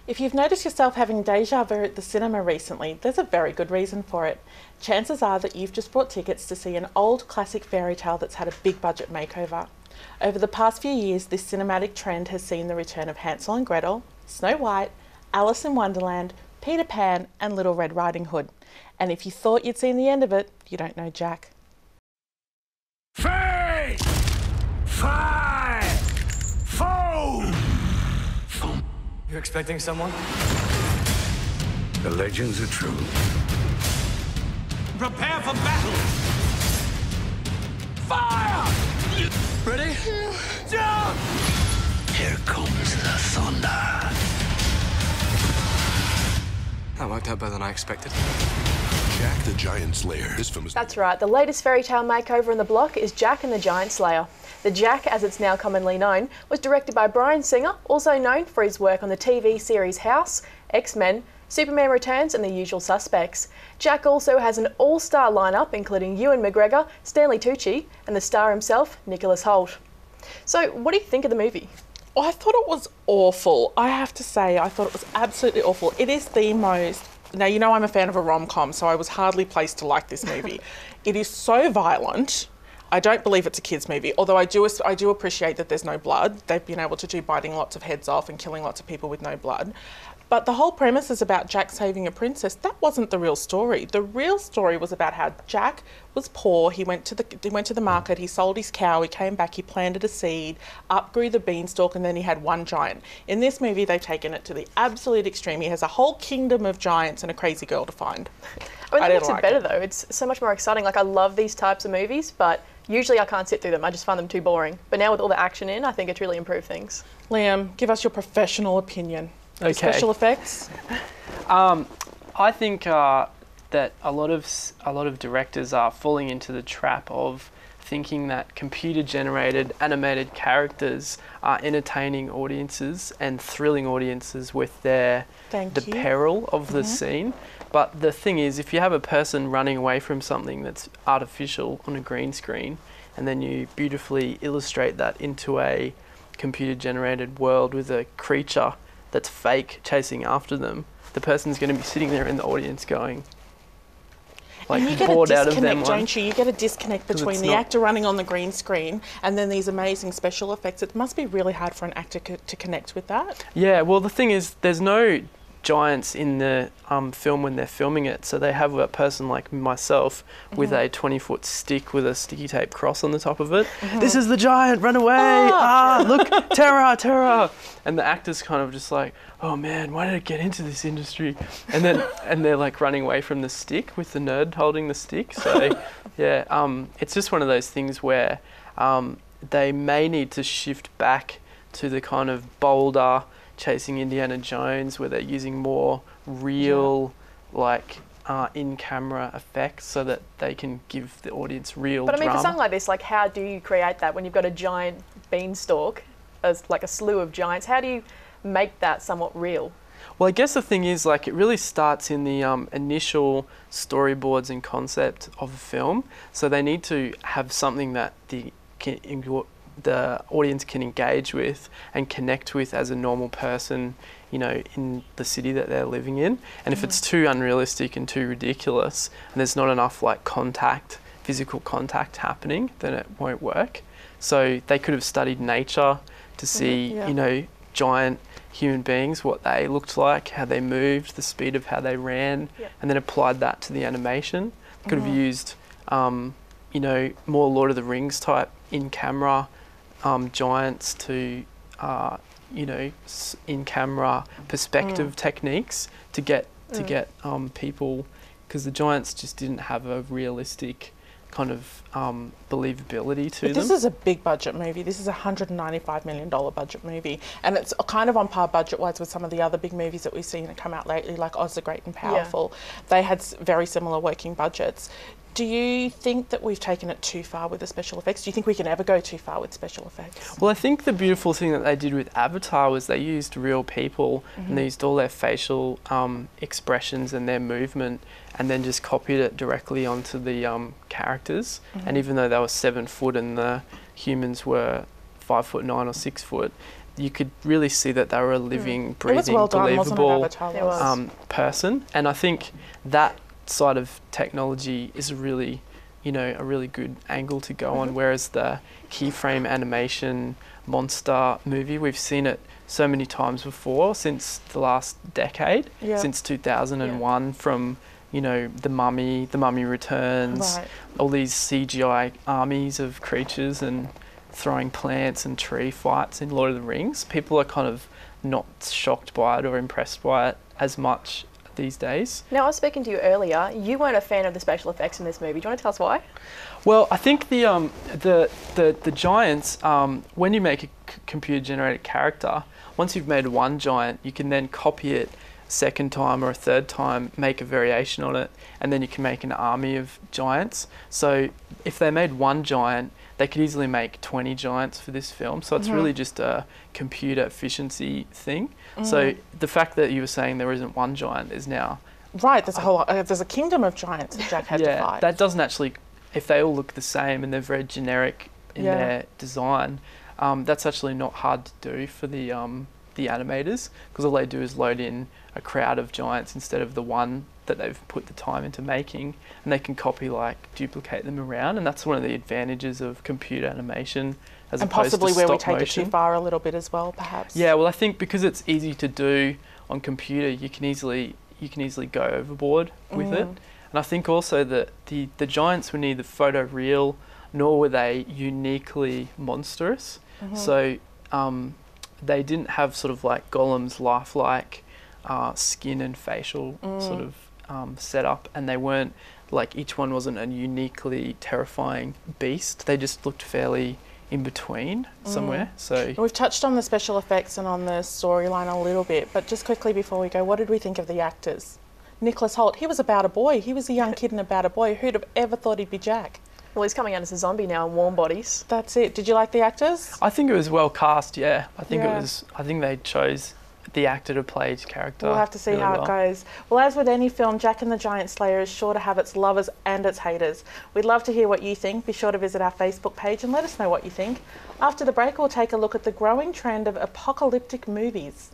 If you've noticed yourself having deja vu at the cinema recently, there's a very good reason for it. Chances are that you've just bought tickets to see an old classic fairy tale that's had a big budget makeover. Over the past few years, this cinematic trend has seen the return of Hansel and Gretel, Snow White, Alice in Wonderland, Peter Pan and Little Red Riding Hood. And if you thought you'd seen the end of it, you don't know Jack. 3, 5, 4. You expecting someone? The legends are true. Prepare for battle! Fire! Ready? Jump! Here comes the thunder. That worked out better than I expected. Jack the Giant Slayer. This film is... That's right, the latest fairy tale makeover on the block is Jack and the Giant Slayer. The Jack, as it's now commonly known, was directed by Bryan Singer, also known for his work on the TV series House, X-Men, Superman Returns and The Usual Suspects. Jack also has an all-star lineup including Ewan McGregor, Stanley Tucci and the star himself, Nicholas Hoult. So, what do you think of the movie? I thought it was awful. I have to say, I thought it was absolutely awful. It is the most... Now, you know I'm a fan of a rom-com, so I was hardly placed to like this movie. It is so violent. I don't believe it's a kids' movie, although I do appreciate that there's no blood. They've been able to do biting lots of heads off and killing lots of people with no blood. But the whole premise is about Jack saving a princess. That wasn't the real story. The real story was about how Jack was poor. He went to the market, he sold his cow, he came back, he planted a seed, upgrew the beanstalk, and then he had one giant. In this movie, they've taken it to the absolute extreme. He has a whole kingdom of giants and a crazy girl to find. I mean, that makes it better though. It's so much more exciting. Like, I love these types of movies, but usually I can't sit through them. I just find them too boring. But now with all the action in, I think it's really improved things. Liam, give us your professional opinion. Okay. Special effects? I think that a lot of directors are falling into the trap of thinking that computer-generated animated characters are entertaining audiences and thrilling audiences with the peril of the scene. But the thing is, if you have a person running away from something that's artificial on a green screen, and then you beautifully illustrate that into a computer-generated world with a creature that's fake chasing after them, the person's going to be sitting there in the audience going, like, bored out of them. Don't you? You get a disconnect between the actor running on the green screen and then these amazing special effects. It must be really hard for an actor to connect with that. Yeah, well, the thing is, there's no giants in the film when they're filming it, so they have a person like myself with a 20-foot stick with a sticky tape cross on the top of it. This is the giant, run away! Look, terror, terror! And the actor's kind of just like, oh man, why did I get into this industry? And they're like running away from the stick with the nerd holding the stick. So yeah, it's just one of those things where they may need to shift back to the kind of bolder chasing Indiana Jones, where they're using more real, like, in-camera effects so that they can give the audience real drama. But I mean, for something like this, like, how do you create that when you've got a giant beanstalk, as like a slew of giants? How do you make that somewhat real? Well, I guess the thing is, like, it really starts in the initial storyboards and concept of the film. So they need to have something that the audience can engage with and connect with as a normal person, you know, in the city that they're living in. And if it's too unrealistic and too ridiculous and there's not enough like physical contact happening, then it won't work. So they could have studied nature to see, you know, giant human beings, what they looked like, how they moved, the speed of how they ran, and then applied that to the animation. They could have used, you know, more Lord of the Rings type in-camera giants to, you know, in-camera perspective techniques to get people, because the giants just didn't have a realistic kind of believability to them. This is a big budget movie. This is a $195 million budget movie, and it's kind of on par budget-wise with some of the other big movies that we've seen come out lately, like Oz the Great and Powerful. They had very similar working budgets. Do you think that we've taken it too far with the special effects? Do you think we can ever go too far with special effects? Well, I think the beautiful thing that they did with Avatar was they used real people and they used all their facial expressions and their movement, and then just copied it directly onto the characters. And even though they were 7 foot and the humans were 5'9" or 6 foot, you could really see that they were a living, It breathing, was well done, wasn't it, believable Avatar? It was. person. And I think that side of technology is a really good angle to go on, whereas the keyframe animation monster movie, we've seen it so many times before since the last decade, Yeah. since 2001, from the Mummy Returns, Right. all these CGI armies of creatures and throwing plants and tree fights in Lord of the Rings. People are kind of not shocked by it or impressed by it as much these days. Now, I was speaking to you earlier. You weren't a fan of the special effects in this movie. Do you want to tell us why? Well, I think the giants, when you make a computer-generated character, once you've made one giant, you can then copy it a second time or a third time, make a variation on it, and then you can make an army of giants. So if they made one giant, they could easily make 20 giants for this film. So it's really just a computer efficiency thing. So the fact that you were saying there isn't one giant is now... Right, there's a kingdom of giants that Jack had to fight. That doesn't actually... If they all look the same and they're very generic in their design, that's actually not hard to do for the animators, because all they do is load in a crowd of giants instead of the one that they've put the time into making, and they can duplicate them around, and that's one of the advantages of computer animation as And opposed possibly to where we stop take it too motion. far a little bit as well, perhaps. Yeah, well, I think because it's easy to do on computer, you can easily go overboard with it. And I think also that the giants were neither photoreal nor were they uniquely monstrous. So they didn't have sort of like Gollum's lifelike skin and facial sort of setup, and they weren't like, each one wasn't a uniquely terrifying beast. They just looked fairly in between somewhere. So We've touched on the special effects and on the storyline a little bit, but just quickly before we go, what did we think of the actors? Nicholas Hoult, he was about a boy. He was a young kid and about a boy. Who'd have ever thought he'd be Jack? Well, he's coming out as a zombie now in Warm Bodies. That's it. Did you like the actors? I think it was well cast. Yeah, I think Yeah. I think they chose the actor to play his character. We'll have to see really how well. it goes. Well, as with any film, Jack and the Giant Slayer is sure to have its lovers and its haters. We'd love to hear what you think. Be sure to visit our Facebook page and let us know what you think. After the break, we'll take a look at the growing trend of apocalyptic movies.